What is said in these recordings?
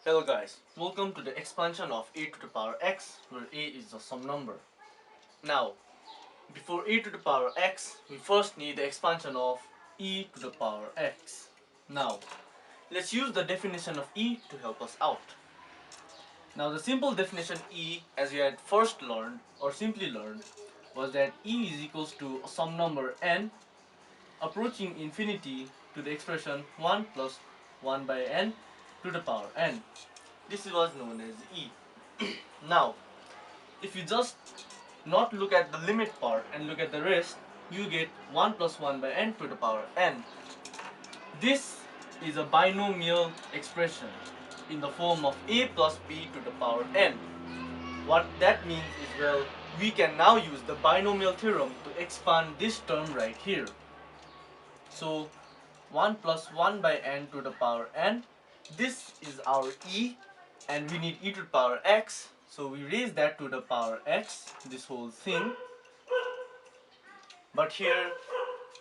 Hello guys, welcome to the expansion of a to the power x, where a is the sum number. Now, before e to the power x, we first need the expansion of e to the power x. Now, let's use the definition of e to help us out. Now, the simple definition e, as we had first learned, or simply learned, was that e is equals to a sum number n approaching infinity to the expression 1 plus 1 by n to the power n. This was known as e. Now, if you just not look at the limit part and look at the rest, you get 1 plus 1 by n to the power n. This is a binomial expression in the form of a plus b to the power n. What that means is, well, we can now use the binomial theorem to expand this term right here. So 1 plus 1 by n to the power n, this is our e, and we need e to the power x, so we raise that to the power x, this whole thing. But here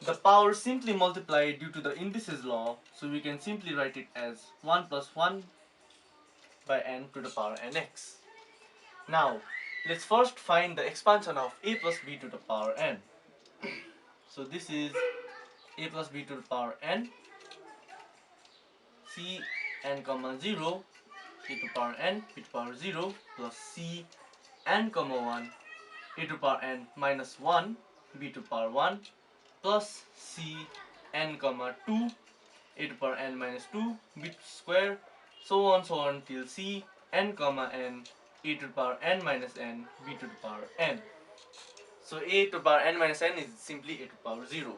the power simply multiply due to the indices law, so we can simply write it as 1 plus 1 by n to the power nx. Now let's first find the expansion of a plus b to the power n. So this is a plus b to the power n, c n comma 0, a to the power n, b to the power 0, plus c n comma 1, a to the power n minus 1, b to the power 1, plus c n comma 2, a to the power n minus 2, b square, so on till c n comma n, a to the power n minus n, b to the power n. So a to the power n minus n is simply a to the power 0.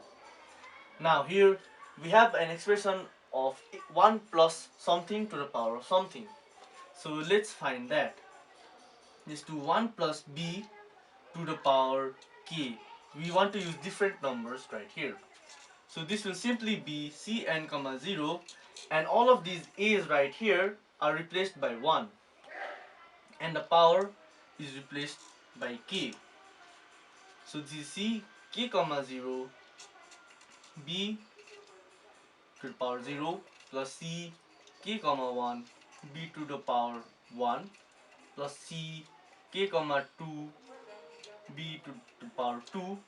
Now here we have an expression of 1 plus something to the power of something. So let's find that. Is to 1 plus b to the power k. We want to use different numbers right here. So this will simply be cn comma 0, and all of these a's right here are replaced by 1, and the power is replaced by k. So this is c k comma 0 b to the power 0 plus c k comma 1 b to the power 1 plus c k comma 2 b to the power 2,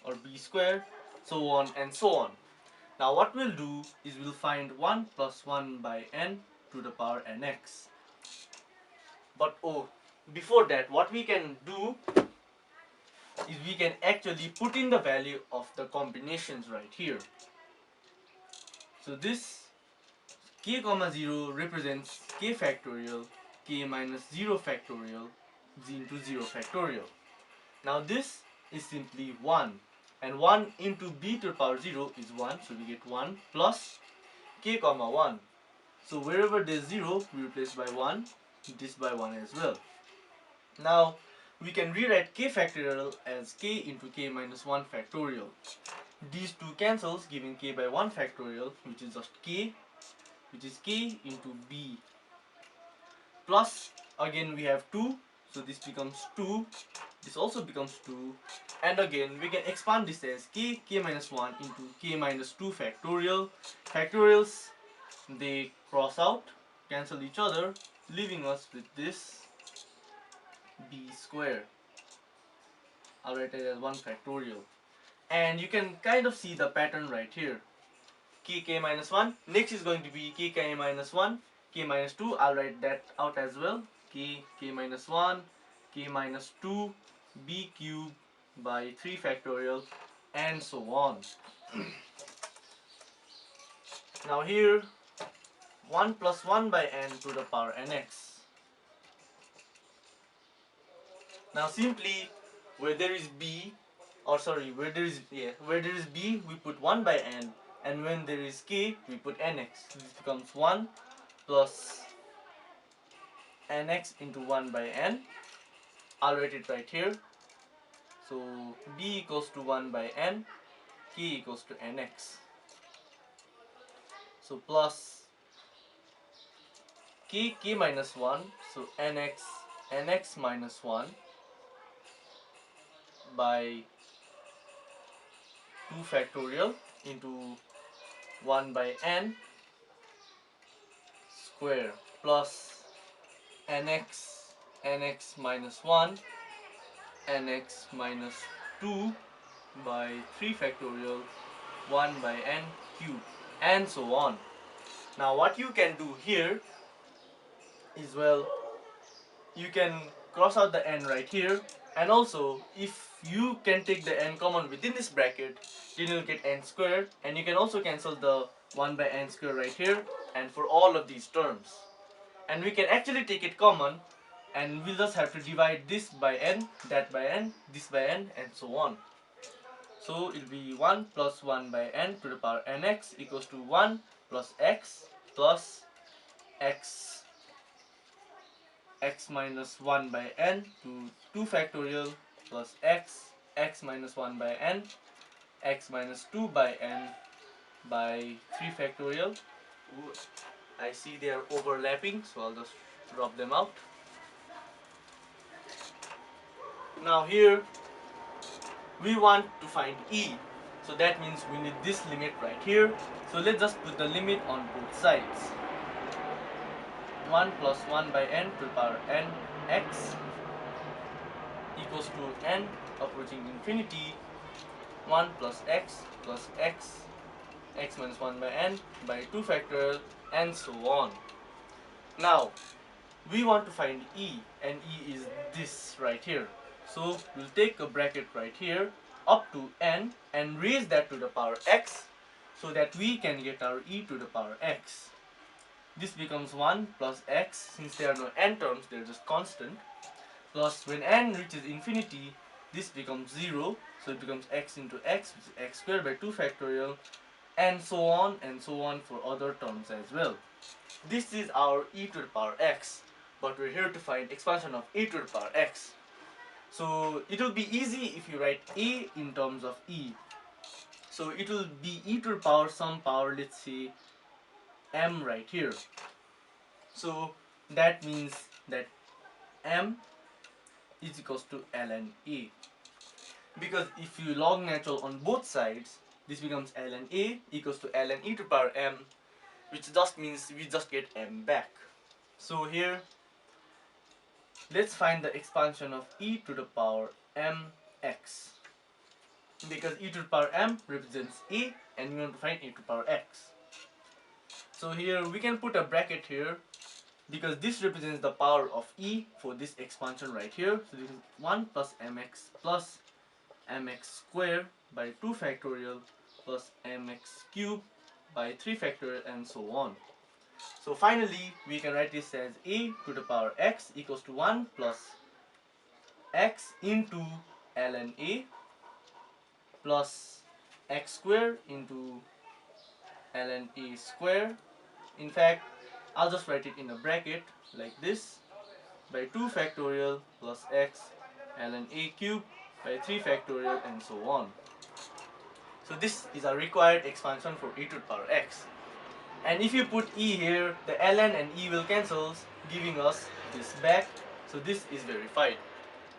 or b square, so on and so on. Now what we'll do is we'll find 1 plus 1 by n to the power nx. But before that, what we can do is we can actually put in the value of the combinations right here. So this k comma 0 represents k factorial, k minus 0 factorial, z into 0 factorial. Now this is simply 1, and 1 into b to the power 0 is 1, so we get 1 plus k comma 1. So wherever there's 0, we replace by 1, this by 1 as well. Now we can rewrite k factorial as k into k minus 1 factorial. These two cancels, giving k by 1 factorial, which is just k, which is k into b. Plus, again we have 2, so this becomes 2, this also becomes 2, and again we can expand this as k minus 1 into k minus 2 factorial. Factorials, they cross out, cancel each other, leaving us with this b square. I'll write it as 1 factorial. And you can kind of see the pattern right here. K minus 1, next is going to be k minus 1, k minus 2, I'll write that out as well. K minus 1, k minus 2, b cube by 3 factorial, and so on. Now here, 1 plus 1 by n to the power nx. Now simply, where there is b, where there is b, we put 1 by n, and when there is k, we put nx. This becomes 1 plus nx into 1 by n. I'll write it right here. So b equals to 1 by n, k equals to nx. So plus k minus 1, so nx minus 1 by 2 factorial into 1 by n square, plus nx minus 1, nx minus 2 by 3 factorial 1 by n cube, and so on. Now what you can do here is, well, you can cross out the n right here, and also if you can take the n common within this bracket, then you'll get n squared, and you can also cancel the 1 by n squared right here and for all of these terms. And we can actually take it common, and we'll just have to divide this by n, that by n, this by n, and so on. So it'll be 1 plus 1 by n to the power nx equals to 1 plus x x minus 1 by n to 2 factorial plus x minus 1 by n, x minus 2 by n by 3 factorial. Ooh, I see they are overlapping, so I'll just rub them out. Now here we want to find e, so that means we need this limit right here. So let's just put the limit on both sides. 1 plus 1 by n to the power n x equals to n approaching infinity 1 plus x x minus 1 by n by 2 factorial, and so on. Now we want to find e, and e is this right here. So we'll take a bracket right here up to n and raise that to the power x, so that we can get our e to the power x. This becomes 1 plus x, since there are no n terms, they're just constant, plus when n reaches infinity, this becomes 0, so it becomes x into x, which is x squared by 2 factorial, and so on for other terms as well. This is our e to the power x, but we're here to find expansion of e to the power x. So it will be easy if you write a in terms of e. So it will be e to the power some power, let's say m right here. So that means that m is equals to ln a. Because if you log natural on both sides, this becomes ln a equals to ln e to the power m, which just means we just get m back. So here, let's find the expansion of e to the power mx. Because e to the power m represents a, and we want to find e to the power x. So here we can put a bracket here, because this represents the power of e for this expansion right here. So this is 1 plus mx squared by 2 factorial plus mx cubed by 3 factorial, and so on. So finally we can write this as a to the power x equals to 1 plus x into ln a plus x squared into ln a squared. In fact, I'll just write it in a bracket like this, by 2 factorial plus x ln a cubed by 3 factorial, and so on. So this is a required expansion for e to the power x. And if you put e here, the ln and e will cancel, giving us this back. So this is verified.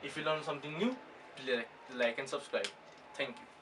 If you learn something new, please like and subscribe. Thank you.